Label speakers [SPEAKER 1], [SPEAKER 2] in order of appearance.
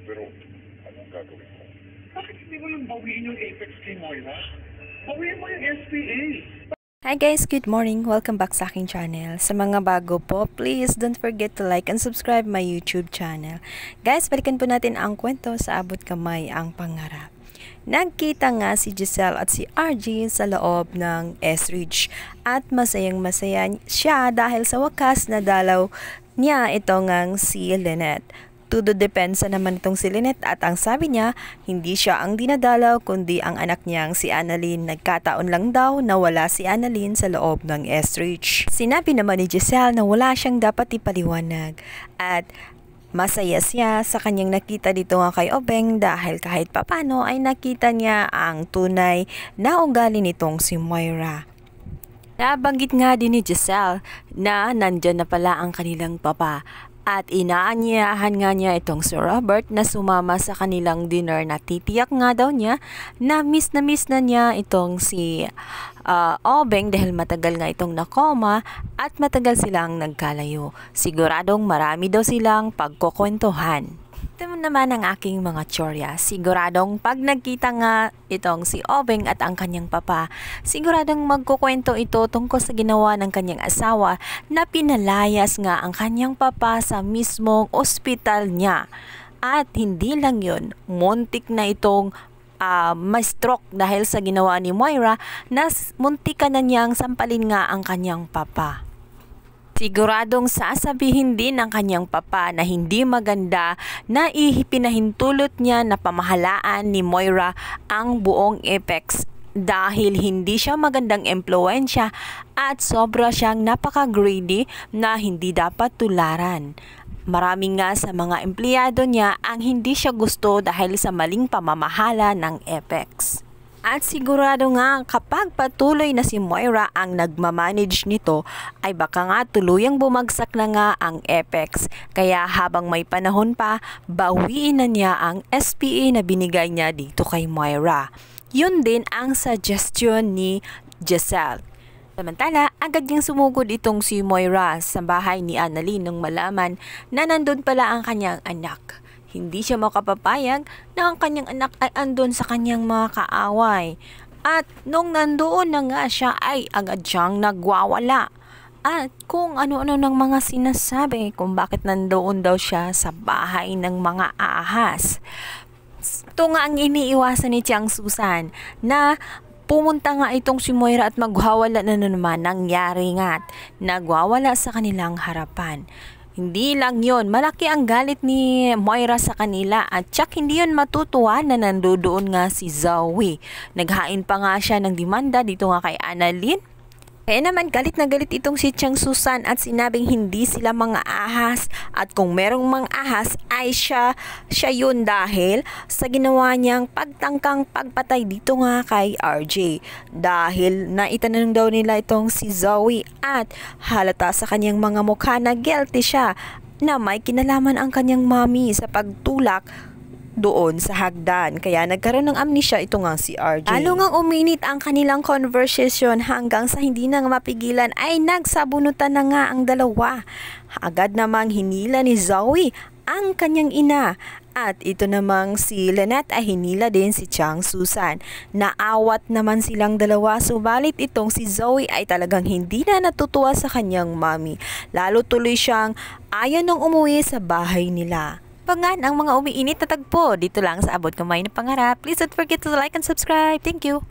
[SPEAKER 1] Pero, anong gagawin mo? Bakit hindi mo lang bawiin yung Apex kay Moira? Bawiin mo yung SPA.
[SPEAKER 2] Hi guys, good morning. Welcome back sa aking channel. Sa mga bago po, please don't forget to like and subscribe my YouTube channel. Guys, balikan po natin ang kwento sa Abot Kamay ang Pangarap. Nagkita nga si Giselle at si RJ sa loob ng S-Ridge at masayang masaya siya dahil sa wakas na dalaw niya ito ngang si Lynette. Todo depensa naman itong si Lynette at ang sabi niya, hindi siya ang dinadalaw kundi ang anak niyang si Annalyn. Nagkataon lang daw na wala si Annalyn sa loob ng S-Ridge. Sinabi naman ni Giselle na wala siyang dapat ipaliwanag at masaya siya sa kanyang nakita dito nga kay Obeng dahil kahit papano ay nakita niya ang tunay na ugali nitong si Moira. Nabanggit nga din ni Giselle na nandyan na pala ang kanilang papa. At inaanyayahan nga niya itong si Robert na sumama sa kanilang dinner na titiyak nga daw niya na miss na niya itong si Obeng dahil matagal nga itong nakoma at matagal silang nagkalayo. Siguradong marami daw silang pagkukwentuhan. Ito naman ang aking mga tsorya. Siguradong pag nagkita nga itong si Obeng at ang kanyang papa, siguradong magkukwento ito tungkol sa ginawa ng kanyang asawa na pinalayas nga ang kanyang papa sa mismong ospital niya. At hindi lang yun, muntik na itong ma-stroke dahil sa ginawa ni Moira na muntik na niyang sampalin nga ang kanyang papa. Siguradong sasabihin din ng kanyang papa na hindi maganda na ipinahintulot niya na pamahalaan ni Moira ang buong Apex dahil hindi siya magandang impluwensya at sobra siyang napaka-greedy na hindi dapat tularan. Marami nga sa mga empleyado niya ang hindi siya gusto dahil sa maling pamamahala ng Apex. At sigurado nga kapag patuloy na si Moira ang nagmamanage nito ay baka nga tuluyang bumagsak na nga ang Apex. Kaya habang may panahon pa, bawiin na niya ang SPA na binigay niya dito kay Moira. Yun din ang suggestion ni Giselle. Samantala, agad niyang sumugod itong si Moira sa bahay ni Annalyn nung malaman na nandun pala ang kanyang anak. Hindi siya makapapayag na ang kanyang anak ay andun sa kanyang mga kaaway. At nung nandoon na nga siya ay agad siyang nagwawala. At kung ano-ano ng mga sinasabi kung bakit nandoon daw siya sa bahay ng mga ahas. Ito nga ang iniiwasan ni Tiang Susan na pumunta nga itong si Moira at magwawala na naman. Nangyari nga't nagwawala sa kanilang harapan. Hindi lang yon, malaki ang galit ni Moira sa kanila at tsak hindi yun matutuwa na nandoon nga si Zoe. Naghain pa nga siya ng demanda dito nga kay Annalyn. Kaya naman galit na galit itong si Tiang Susan at sinabing hindi sila mga ahas at kung merong mga ahas ay siya yun dahil sa ginawa niyang pagtangkang pagpatay dito nga kay RJ. Dahil naitanong daw nila itong si Zoe at halata sa kanyang mga mukha na guilty siya na may kinalaman ang kanyang mommy sa pagtulak doon sa hagdan. Kaya nagkaroon ng amnesia ito nga si RJ. Lalo ngang uminit ang kanilang conversation hanggang sa hindi na mapigilan ay nagsabunutan na nga ang dalawa. Agad namang hinila ni Zoe ang kanyang ina. At ito namang si Lynette ay hinila din si Tiang Susan. Naawat naman silang dalawa subalit itong si Zoe ay talagang hindi na natutuwa sa kanyang mommy. Lalo tuloy siyang ayaw nang umuwi sa bahay nila. Pangan ang mga umiinit na tagpo dito lang sa Abot Kamay na Pangarap. Please don't forget to like and subscribe. Thank you.